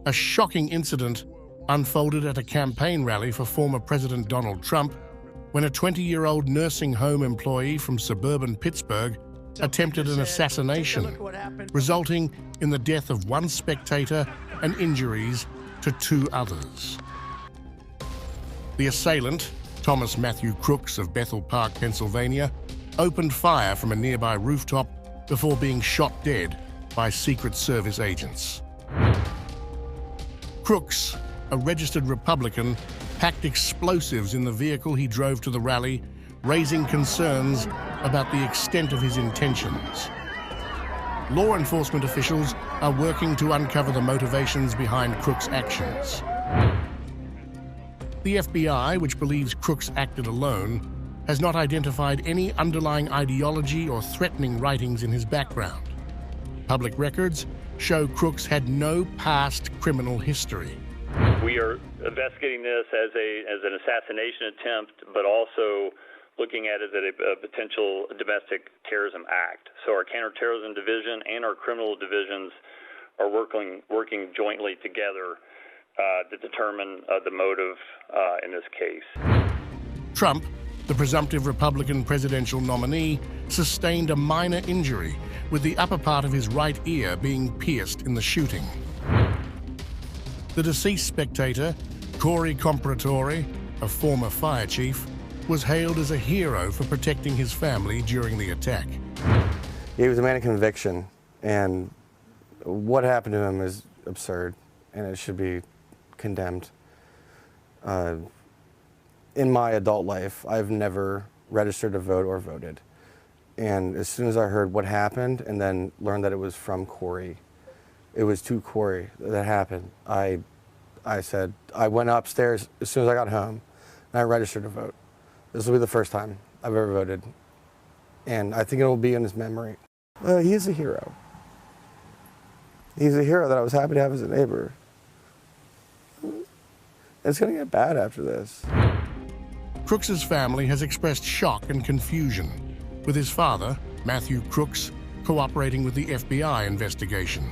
A shocking incident unfolded at a campaign rally for former President Donald Trump when a 20-year-old nursing home employee from suburban Pittsburgh attempted an assassination, resulting in the death of one spectator and injuries to 2 others. The assailant, Thomas Matthew Crooks of Bethel Park, Pennsylvania, opened fire from a nearby rooftop before being shot dead by Secret Service agents. Crooks, a registered Republican, packed explosives in the vehicle he drove to the rally, raising concerns about the extent of his intentions. Law enforcement officials are working to uncover the motivations behind Crooks' actions. The FBI, which believes Crooks acted alone, has not identified any underlying ideology or threatening writings in his background. Public records show Crooks had no past criminal history. We are investigating this as an assassination attempt, but also looking at it as a potential domestic terrorism act. So our counterterrorism division and our criminal divisions are working jointly together to determine the motive in this case. Trump, the presumptive Republican presidential nominee, sustained a minor injury, with the upper part of his right ear being pierced in the shooting. The deceased spectator, Corey Compratore, a former fire chief, was hailed as a hero for protecting his family during the attack. He was a man of conviction, and what happened to him is absurd, and it should be condemned. In my adult life, I've never registered to vote or voted. And as soon as I heard what happened and then learned that it was from Corey, it was to Corey that happened, I said, I went upstairs as soon as I got home and I registered to vote. This will be the first time I've ever voted. And I think it will be in his memory. He is a hero. He's a hero that I was happy to have as a neighbor. It's going to get bad after this. Crooks's family has expressed shock and confusion, with his father, Matthew Crooks, cooperating with the FBI investigation.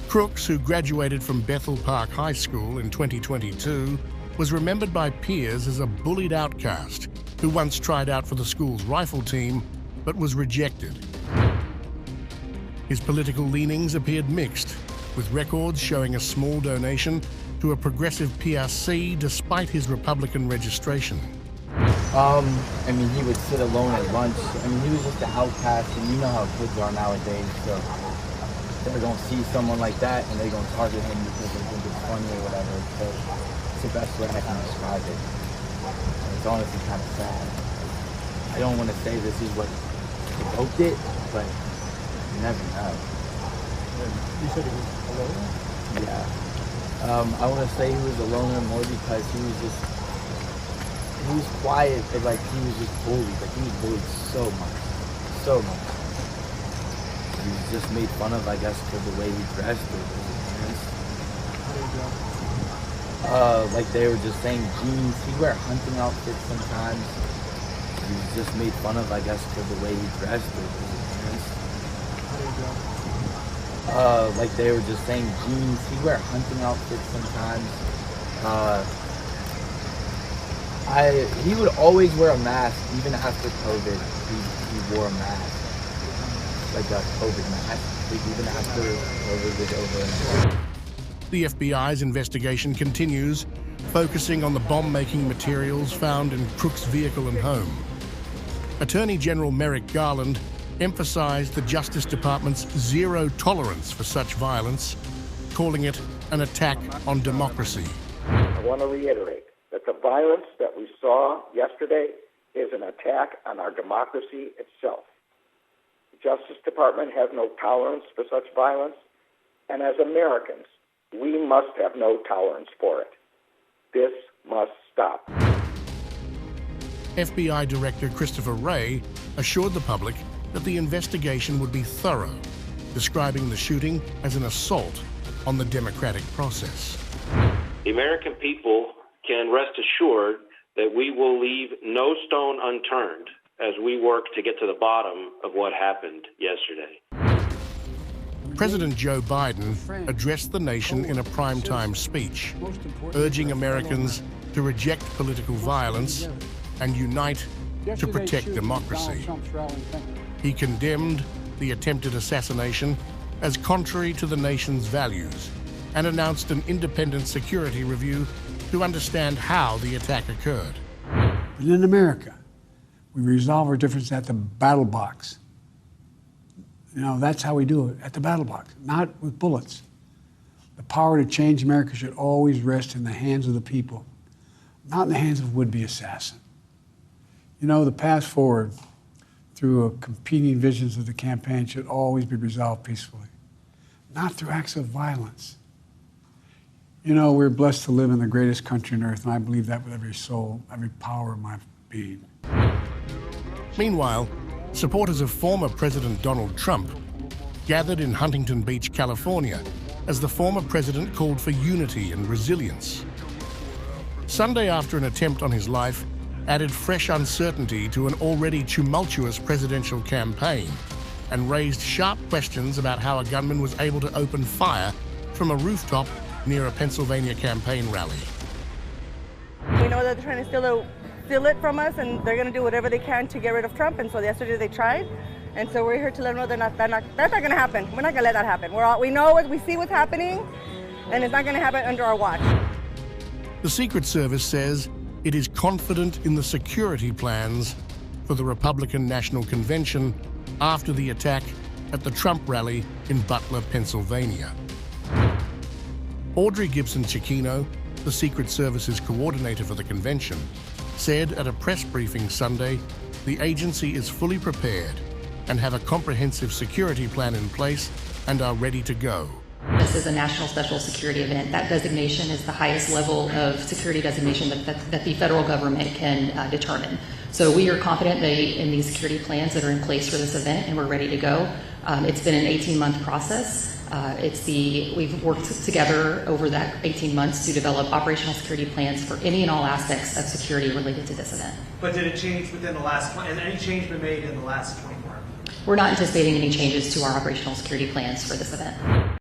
Crooks, who graduated from Bethel Park High School in 2022, was remembered by peers as a bullied outcast who once tried out for the school's rifle team but was rejected. His political leanings appeared mixed, with records showing a small donation to a progressive PRC despite his Republican registration. I mean, he would sit alone at lunch. I mean, he was just an outcast, and you know how kids are nowadays, so they're gonna see someone like that and they're gonna target him because they think it's funny or whatever. So it's the best way I can describe it. And it's honestly kind of sad. I don't want to say this is what provoked it, but you never know. You said he was alone? Yeah. I want to say he was a loner more because he was quiet, but like he was just bullied. Like he was bullied so much. He was just made fun of, I guess, for the way he dressed or his appearance. Like they were just saying jeans. He'd wear hunting outfits sometimes. He was just made fun of, I guess, for the way he dressed or his appearance. Like they were just saying jeans. He'd wear hunting outfits sometimes. He would always wear a mask, even after COVID. He wore a mask, like a COVID mask, even after COVID was over. The FBI's investigation continues, focusing on the bomb-making materials found in Crooks' vehicle and home. Attorney General Merrick Garland emphasized the Justice Department's zero tolerance for such violence, calling it an attack on democracy. I want to reiterate that the violence that we saw yesterday is an attack on our democracy itself. The Justice Department has no tolerance for such violence, and as Americans, we must have no tolerance for it. This must stop. FBI Director Christopher Wray assured the public that the investigation would be thorough, describing the shooting as an assault on the democratic process. The American people can rest assured that we will leave no stone unturned as we work to get to the bottom of what happened yesterday. President Joe Biden addressed the nation in a primetime speech, urging Americans to reject political violence and unite to protect democracy. He condemned the attempted assassination as contrary to the nation's values and announced an independent security review to understand how the attack occurred. But in America, we resolve our differences at the battle box. You know, that's how we do it, at the battle box, not with bullets. The power to change America should always rest in the hands of the people, not in the hands of would-be assassin. You know, the path forward through competing visions of the campaign should always be resolved peacefully, not through acts of violence. You know, we're blessed to live in the greatest country on earth, and I believe that with every soul, every power of my being. Meanwhile, supporters of former President Donald Trump gathered in Huntington Beach, California, as the former president called for unity and resilience. Sunday, after an attempt on his life, added fresh uncertainty to an already tumultuous presidential campaign and raised sharp questions about how a gunman was able to open fire from a rooftop near a Pennsylvania campaign rally. We know that they're trying to steal it from us, and they're going to do whatever they can to get rid of Trump. And so yesterday they tried, and so we're here to let them know that's not going to happen. We're not going to let that happen. We know we see what's happening, and it's not going to happen under our watch. The Secret Service says it is confident in the security plans for the Republican National Convention after the attack at the Trump rally in Butler, Pennsylvania. Audrey Gibson-Cecchino, the Secret Service's coordinator for the convention, said at a press briefing Sunday the agency is fully prepared and have a comprehensive security plan in place and are ready to go. This is a national special security event. That designation is the highest level of security designation that the federal government can determine. So we are confident in these security plans that are in place for this event, and we're ready to go. It's been an 18-month process. We've worked together over that 18 months to develop operational security plans for any and all aspects of security related to this event. But did it change within the last, has any change been made in the last 24 hours? We're not anticipating any changes to our operational security plans for this event.